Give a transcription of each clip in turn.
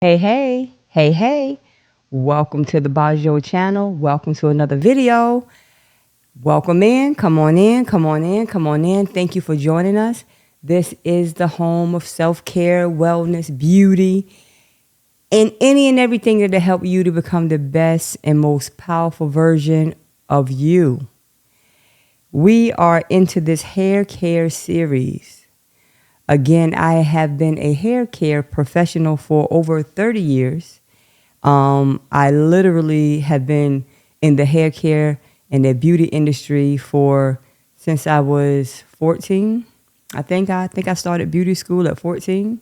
Hey, hey, hey, hey. Welcome to the Bajo channel. Welcome to another video. Welcome in. Come on in. Come on in. Come on in. Thank you for joining us. This is the home of self-care, wellness, beauty, and any and everything that'll help you to become the best and most powerful version of you. We are into this hair care series. Again, I have been a hair care professional for over 30 years. I literally have been in the hair care and the beauty industry for since I was 14. I think I started beauty school at 14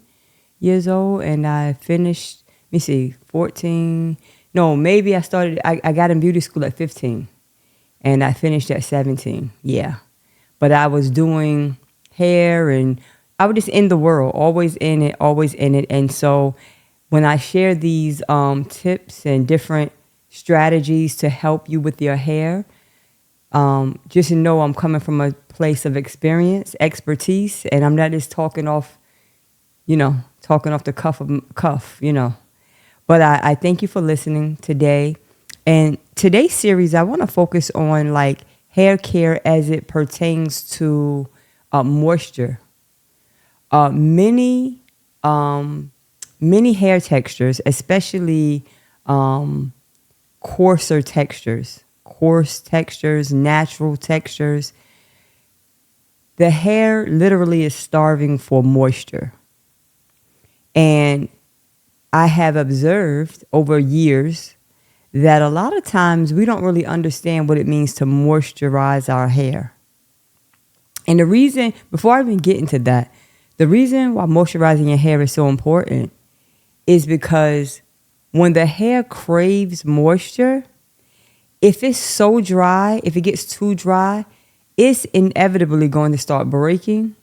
years old, and I finished. Let me see, 14. No, maybe I got in beauty school at 15, and I finished at 17. Yeah, but I was doing hair, and I was just in the world, always in it, always in it, and so when I share these tips and different strategies to help you with your hair, just know I'm coming from a place of experience, expertise, and I'm not just talking off the cuff. But I thank you for listening today. And today's series, I want to focus on like hair care as it pertains to moisture. Many hair textures, especially coarse textures, natural textures, the hair literally is starving for moisture. And I have observed over years that a lot of times we don't really understand what it means to moisturize our hair. And the reason, before I even get into that, the reason why moisturizing your hair is so important is because when the hair craves moisture, if it's so dry, if it gets too dry, it's inevitably going to start breaking.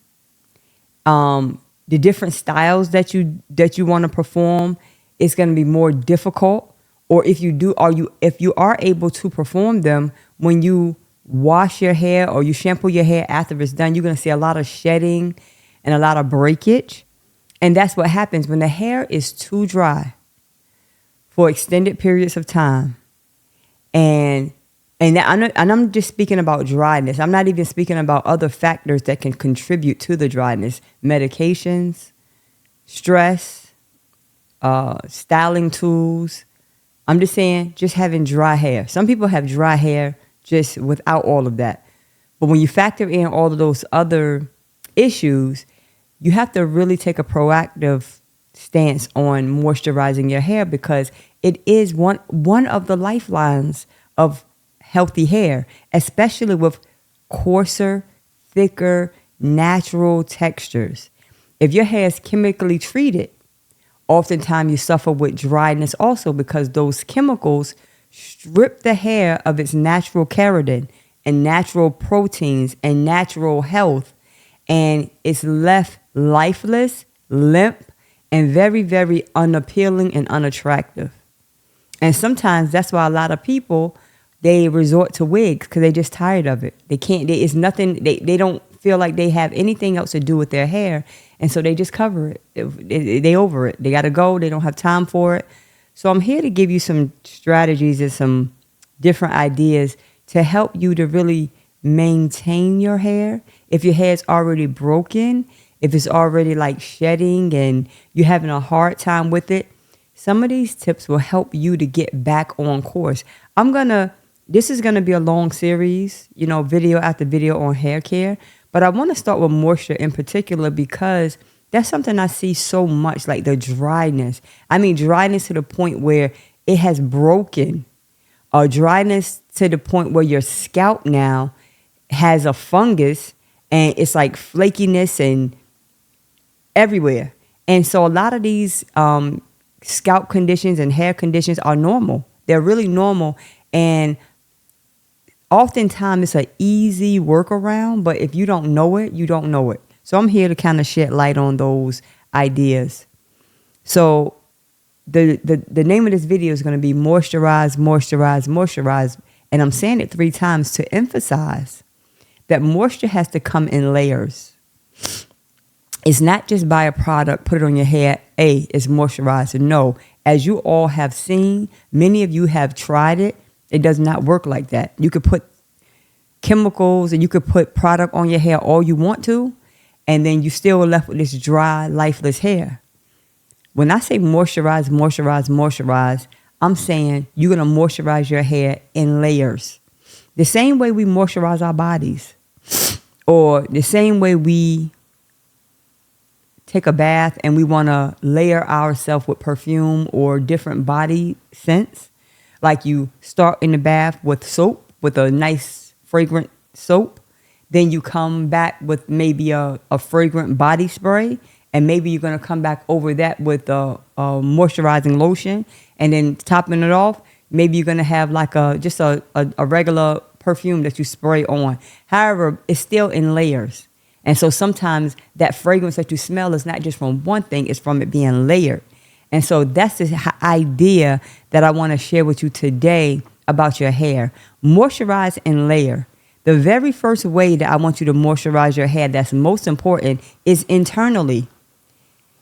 The different styles that you want to perform, it's going to be more difficult. Or if you are able to perform them, when you wash your hair or you shampoo your hair after it's done, you're going to see a lot of shedding and a lot of breakage. And that's what happens when the hair is too dry for extended periods of time. And I'm just speaking about dryness. I'm not even speaking about other factors that can contribute to the dryness. Medications, stress, styling tools. I'm just saying, just having dry hair. Some people have dry hair just without all of that. But when you factor in all of those other issues, you have to really take a proactive stance on moisturizing your hair, because it is one of the lifelines of healthy hair, especially with coarser, thicker, natural textures. If your hair is chemically treated, oftentimes you suffer with dryness also, because those chemicals strip the hair of its natural keratin and natural proteins and natural health, and it's left lifeless, limp, and very, very unappealing and unattractive. And sometimes that's why a lot of people, they resort to wigs, because they're just tired of it. It's nothing, they don't feel like they have anything else to do with their hair. And so they just cover it. They over it. They got to go. They don't have time for it. So I'm here to give you some strategies and some different ideas to help you to really maintain your hair. If your hair is already broken, if it's already like shedding and you're having a hard time with it, some of these tips will help you to get back on course. This is going to be a long series, video after video on hair care. But I want to start with moisture in particular, because that's something I see so much, like the dryness. I mean, dryness to the point where it has broken, or dryness to the point where your scalp now has a fungus and it's like flakiness and everywhere. And so a lot of these scalp conditions and hair conditions are normal. They're really normal. And oftentimes it's an easy workaround, but if you don't know it, you don't know it. So I'm here to kind of shed light on those ideas. So the name of this video is going to be moisturize, moisturize, moisturize. And I'm saying it 3 times to emphasize that moisture has to come in layers. It's not just buy a product, put it on your hair, it's moisturizing. No, as you all have seen, many of you have tried it. It does not work like that. You could put chemicals and you could put product on your hair all you want to, and then you still are left with this dry, lifeless hair. When I say moisturize, moisturize, moisturize, I'm saying you're going to moisturize your hair in layers. The same way we moisturize our bodies, or the same way we take a bath and we want to layer ourselves with perfume or different body scents. Like you start in the bath with soap, with a nice fragrant soap. Then you come back with maybe a fragrant body spray. And maybe you're going to come back over that with a moisturizing lotion. And then topping it off, maybe you're going to have like just a regular perfume that you spray on. However, it's still in layers. And so sometimes that fragrance that you smell is not just from one thing, it's from it being layered. And so that's the idea that I want to share with you today about your hair. Moisturize and layer. The very first way that I want you to moisturize your hair that's most important is internally.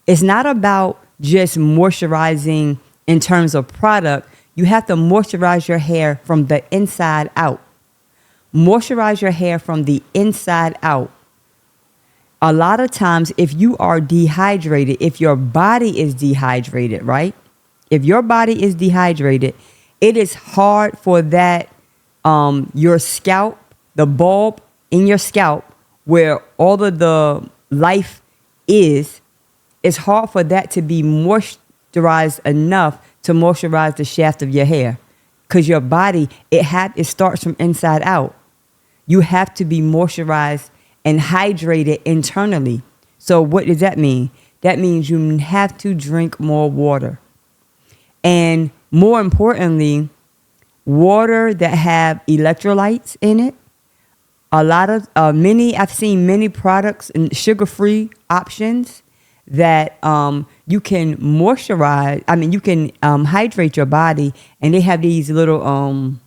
It's not about just moisturizing in terms of product. You have to moisturize your hair from the inside out. Moisturize your hair from the inside out. A lot of times, if you are dehydrated, if your body is dehydrated, right? If your body is dehydrated, it is hard for that, your scalp, the bulb in your scalp, where all of the life is, it's hard for that to be moisturized enough to moisturize the shaft of your hair. Because your body, it starts from inside out. You have to be moisturized and hydrated internally. So what does that mean? That means you have to drink more water. And more importantly, water that have electrolytes in it. I've seen many products and sugar-free options that you can moisturize. You can hydrate your body, and they have these little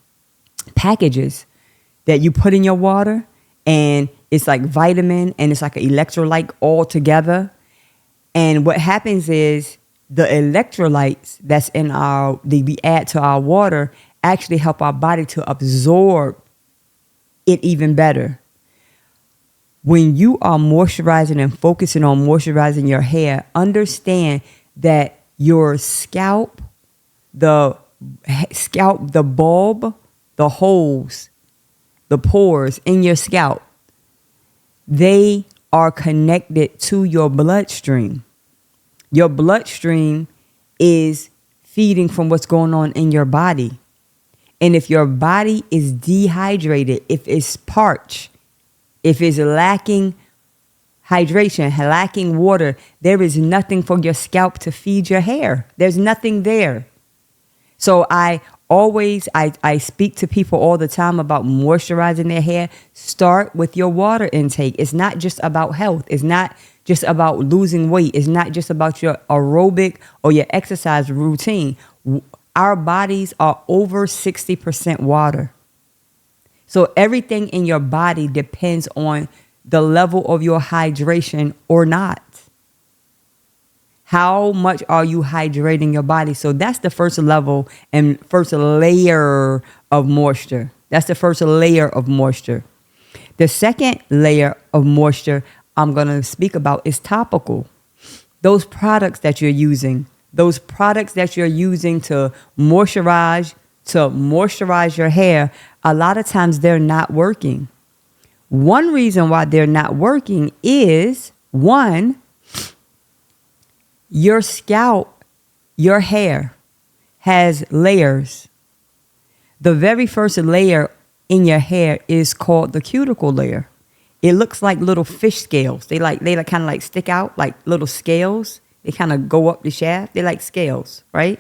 packages that you put in your water, and it's like vitamin and it's like an electrolyte all together. And what happens is the electrolytes that we add to our water actually help our body to absorb it even better. When you are moisturizing and focusing on moisturizing your hair, understand that your scalp, the bulb, the holes, the pores in your scalp, they are connected to your bloodstream. Your bloodstream is feeding from what's going on in your body. And if your body is dehydrated, if it's parched, if it's lacking hydration, lacking water, there is nothing for your scalp to feed your hair. There's nothing there. So I speak to people all the time about moisturizing their hair. Start with your water intake. It's not just about health. It's not just about losing weight. It's not just about your aerobic or your exercise routine. Our bodies are over 60% water. So everything in your body depends on the level of your hydration or not. How much are you hydrating your body? So that's the first level and first layer of moisture. That's the first layer of moisture. The second layer of moisture I'm going to speak about is topical. Those products that you're using, to moisturize your hair, a lot of times they're not working. One reason why they're not working is, one, your scalp, your hair has layers. The very first layer in your hair is called the cuticle layer. It looks like little fish scales. They kind of like stick out like little scales. They kind of go up the shaft. They're like scales, right?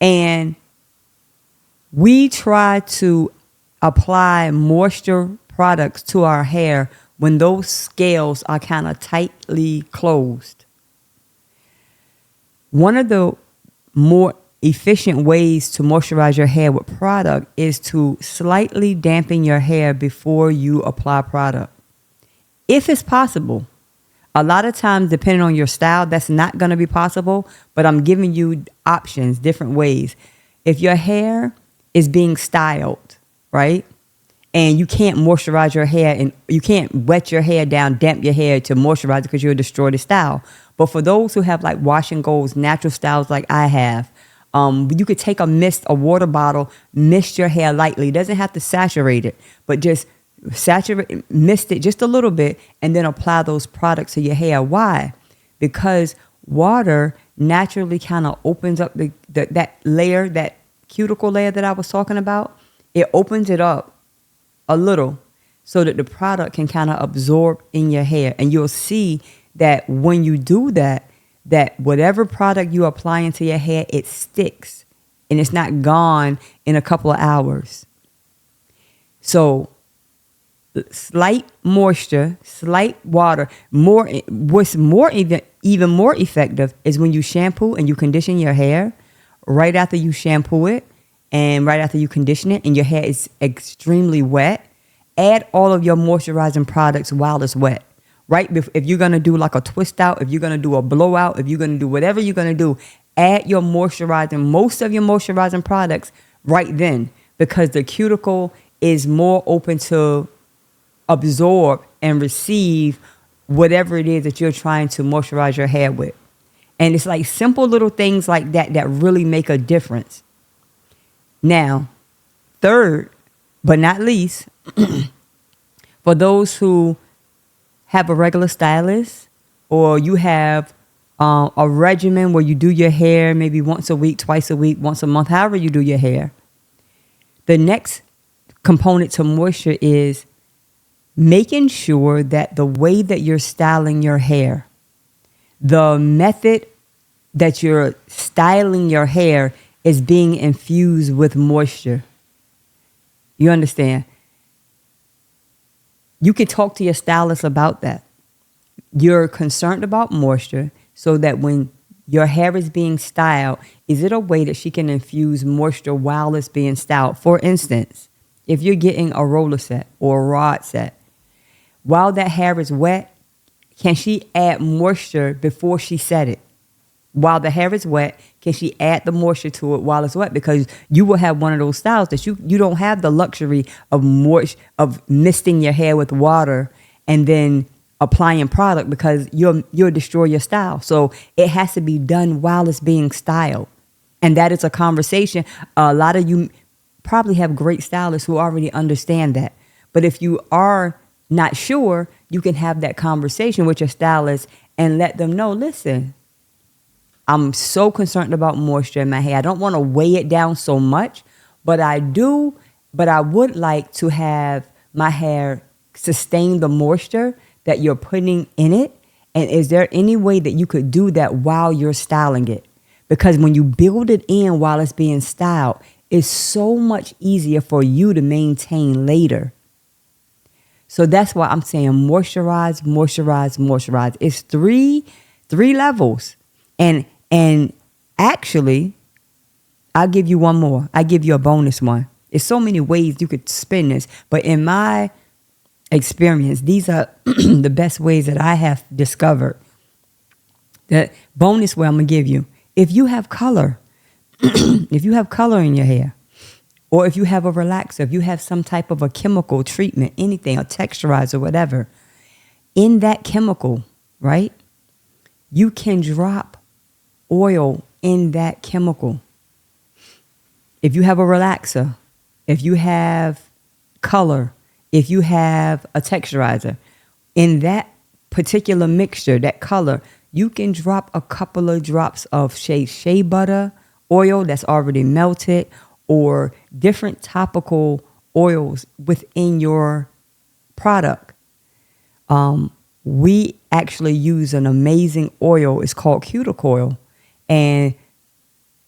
And we try to apply moisture products to our hair when those scales are kind of tightly closed. One of the more efficient ways to moisturize your hair with product is to slightly dampen your hair before you apply product. If it's possible. A lot of times, depending on your style, that's not going to be possible, but I'm giving you options, different ways. If your hair is being styled, right? And you can't moisturize your hair and you can't wet your hair down, damp your hair to moisturize it because you'll destroy the style. But for those who have like wash and goes, natural styles like I have, you could take a water bottle, mist your hair lightly. It doesn't have to saturate it, but just mist it just a little bit and then apply those products to your hair. Why? Because water naturally kind of opens up that layer, that cuticle layer that I was talking about. It opens it up a little so that the product can kind of absorb in your hair. And you'll see that when you do that, that whatever product you apply into your hair, it sticks and it's not gone in a couple of hours. So slight moisture, slight water. What's even more effective is when you shampoo and you condition your hair right after you shampoo it and right after you condition it and your hair is extremely wet. Add all of your moisturizing products while it's wet. Right? If you're going to do like a twist out, if you're going to do a blowout, if you're going to do whatever you're going to do, add most of your moisturizing products right then, because the cuticle is more open to absorb and receive whatever it is that you're trying to moisturize your hair with. And it's like simple little things like that that really make a difference. Now, third, but not least, for those who have a regular stylist, or you have a regimen where you do your hair maybe once a week, twice a week, once a month, however you do your hair. The next component to moisture is making sure that the way that you're styling your hair, the method that you're styling your hair is being infused with moisture. You understand? You can talk to your stylist about that. You're concerned about moisture so that when your hair is being styled, is it a way that she can infuse moisture while it's being styled? For instance, if you're getting a roller set or a rod set, while that hair is wet, can she add moisture before she set it? While the hair is wet, can she add the moisture to it while it's wet? Because you will have one of those styles that you don't have the luxury of misting your hair with water and then applying product, because you'll destroy your style. So it has to be done while it's being styled. And that is a conversation. A lot of you probably have great stylists who already understand that. But if you are not sure, you can have that conversation with your stylist and let them know, listen, I'm so concerned about moisture in my hair. I don't want to weigh it down so much, but I would like to have my hair sustain the moisture that you're putting in it. And is there any way that you could do that while you're styling it? Because when you build it in while it's being styled, it's so much easier for you to maintain later. So that's why I'm saying moisturize, moisturize, moisturize. It's three levels. And actually, I'll give you one more. I give you a bonus one. There's so many ways you could spin this, but in my experience, these are the best ways that I have discovered. The bonus way I'm gonna give you: if you have color, if you have color in your hair, or if you have a relaxer, if you have some type of a chemical treatment, anything, a texturizer, whatever, in that chemical, right? You can drop oil in that chemical. If you have a relaxer, if you have color, if you have a texturizer, in that particular mixture, that color, you can drop a couple of drops of shea butter oil that's already melted, or different topical oils within your product. We actually use an amazing oil. It's called cuticle oil. And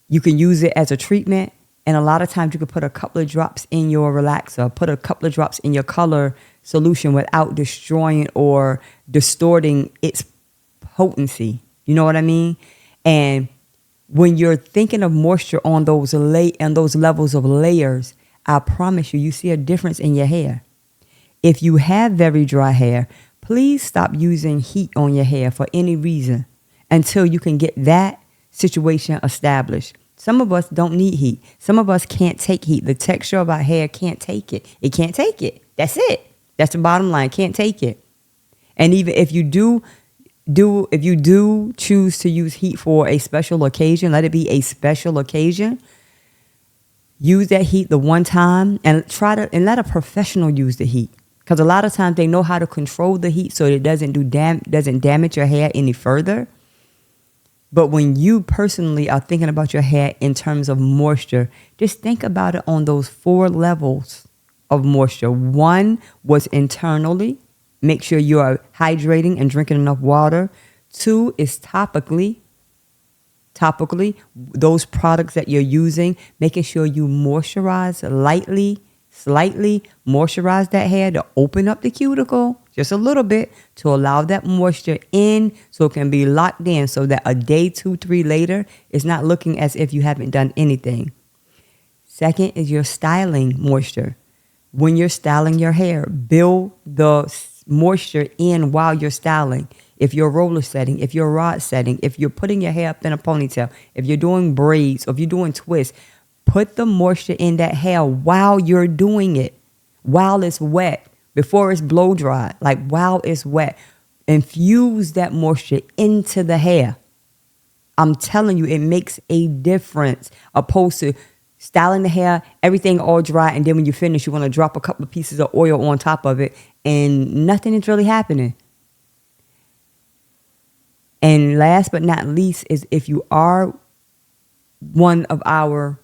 you can use it as a treatment. And a lot of times you can put a couple of drops in your relaxer, put a couple of drops in your color solution without destroying or distorting its potency. You know what I mean? And when you're thinking of moisture on those levels of layers, I promise you see a difference in your hair. If you have very dry hair, please stop using heat on your hair for any reason until you can get that situation established. Some of us don't need heat. Some of us can't take heat. The texture of our hair can't take it. It can't take it. That's it. That's the bottom line. Can't take it. And even if you do choose to use heat for a special occasion, let it be a special occasion. Use that heat the one time and let a professional use the heat. Because a lot of times they know how to control the heat so it doesn't damage your hair any further. But when you personally are thinking about your hair in terms of moisture, just think about it on those 4 levels of moisture. 1 was internally. Make sure you are hydrating and drinking enough water. 2 is topically, those products that you're using, making sure you moisturize lightly, slightly moisturize that hair to open up the cuticle just a little bit to allow that moisture in so it can be locked in so that a day, 2, 3 later, it's not looking as if you haven't done anything. 2nd is your styling moisture. When you're styling your hair, build the moisture in while you're styling. If you're roller setting, if you're rod setting, if you're putting your hair up in a ponytail, if you're doing braids, or if you're doing twists, put the moisture in that hair while you're doing it, while it's wet, before it's blow dry, like while it's wet. Infuse that moisture into the hair. I'm telling you, it makes a difference opposed to styling the hair, everything all dry, and then when you finish, you want to drop a couple of pieces of oil on top of it, and nothing is really happening. And last but not least is if you are one of our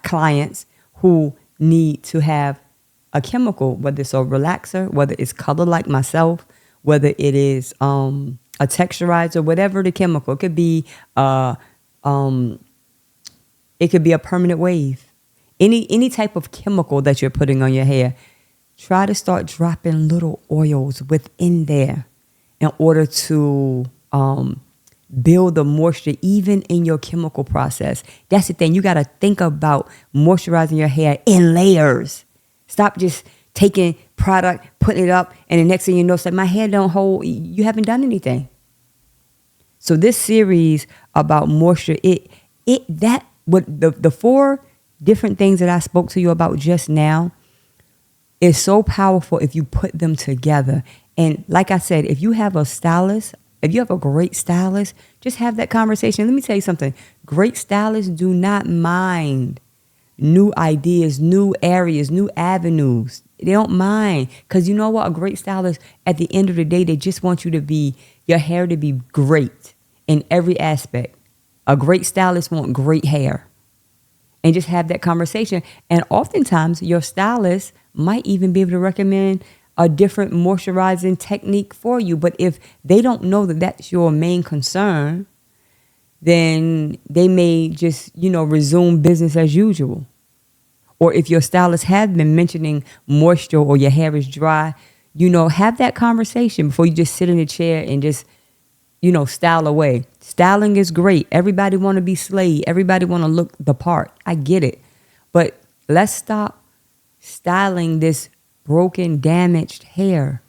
clients who need to have a chemical, whether it's a relaxer, whether it's color like myself, whether it is a texturizer, whatever the chemical, it could be a permanent wave. Any type of chemical that you're putting on your hair, try to start dropping little oils within there in order to build the moisture even in your chemical process. That's the thing. You got to think about moisturizing your hair in layers. Stop just taking product, putting it up, and the next thing you know, it's like, my hair don't hold. You haven't done anything. So this series about moisture, the 4 different things that I spoke to you about just now is so powerful if you put them together. And like I said, if you have a stylist, if you have a great stylist, just have that conversation. Let me tell you something. Great stylists do not mind new ideas, new areas, new avenues. They don't mind. Because you know what? A great stylist, at the end of the day, they just want your hair to be great in every aspect. A great stylist wants great hair. And just have that conversation. And oftentimes, your stylist might even be able to recommend a different moisturizing technique for you. But if they don't know that that's your main concern, then they may just, resume business as usual. Or if your stylist has been mentioning moisture or your hair is dry, have that conversation before you just sit in a chair and just, style away. Styling is great. Everybody want to be slayed. Everybody want to look the part. I get it. But let's stop styling this broken, damaged hair.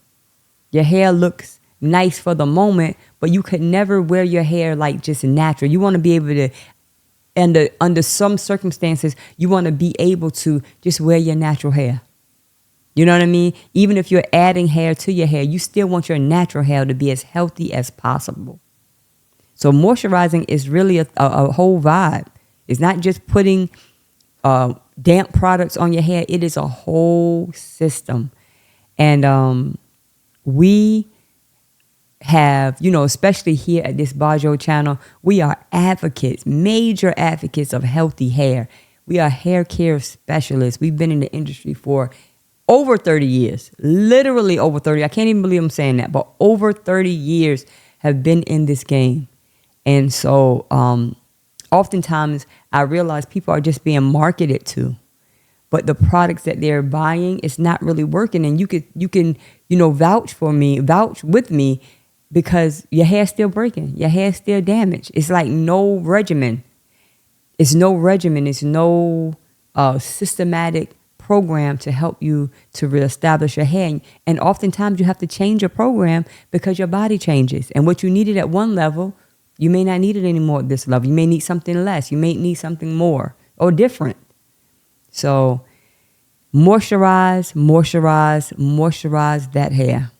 Your hair looks nice for the moment, but you could never wear your hair like just natural. You want to be able to, and under some circumstances, you want to be able to just wear your natural hair. You know what I mean? Even if you're adding hair to your hair, you still want your natural hair to be as healthy as possible. So moisturizing is really a whole vibe. It's not just putting damp products on your hair. It is a whole system. And we have, especially here at this Bajo channel, we are advocates, major advocates of healthy hair. We are hair care specialists. We've been in the industry for over 30 years, literally over 30. I can't even believe I'm saying that, but over 30 years have been in this game. And so oftentimes I realize people are just being marketed to, but the products that they're buying, it's not really working. And you can vouch with me because your hair's still breaking. Your hair's still damaged. It's like no regimen. It's no regimen. It's no systematic program to help you to reestablish your hair. And oftentimes you have to change your program because your body changes. And what you needed at one level, you may not need it anymore at this level. You may need something less. You may need something more or different. So moisturize, moisturize, moisturize that hair.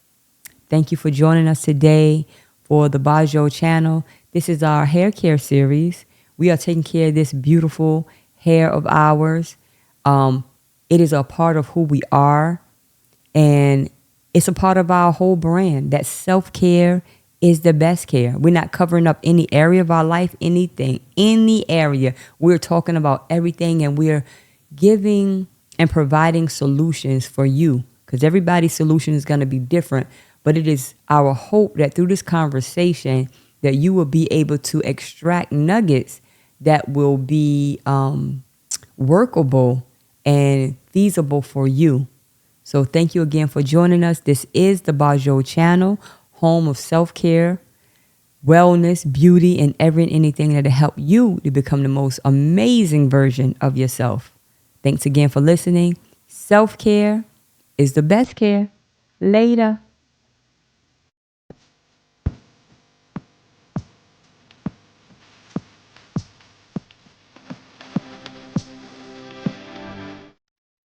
Thank you for joining us today for the Bajo channel. This is our hair care series. We are taking care of this beautiful hair of ours. It is a part of who we are, and it's a part of our whole brand. That self-care is the best care. We're not covering up any area of our life, anything, any area. We're talking about everything, and we're giving and providing solutions for you, because everybody's solution is going to be different. But it is our hope that through this conversation that you will be able to extract nuggets that will be workable and feasible for you. So thank you again for joining us. This is the Bajo channel, home of self-care, wellness, beauty, and anything that'll help you to become the most amazing version of yourself. Thanks again for listening. Self-care is the best care. Later.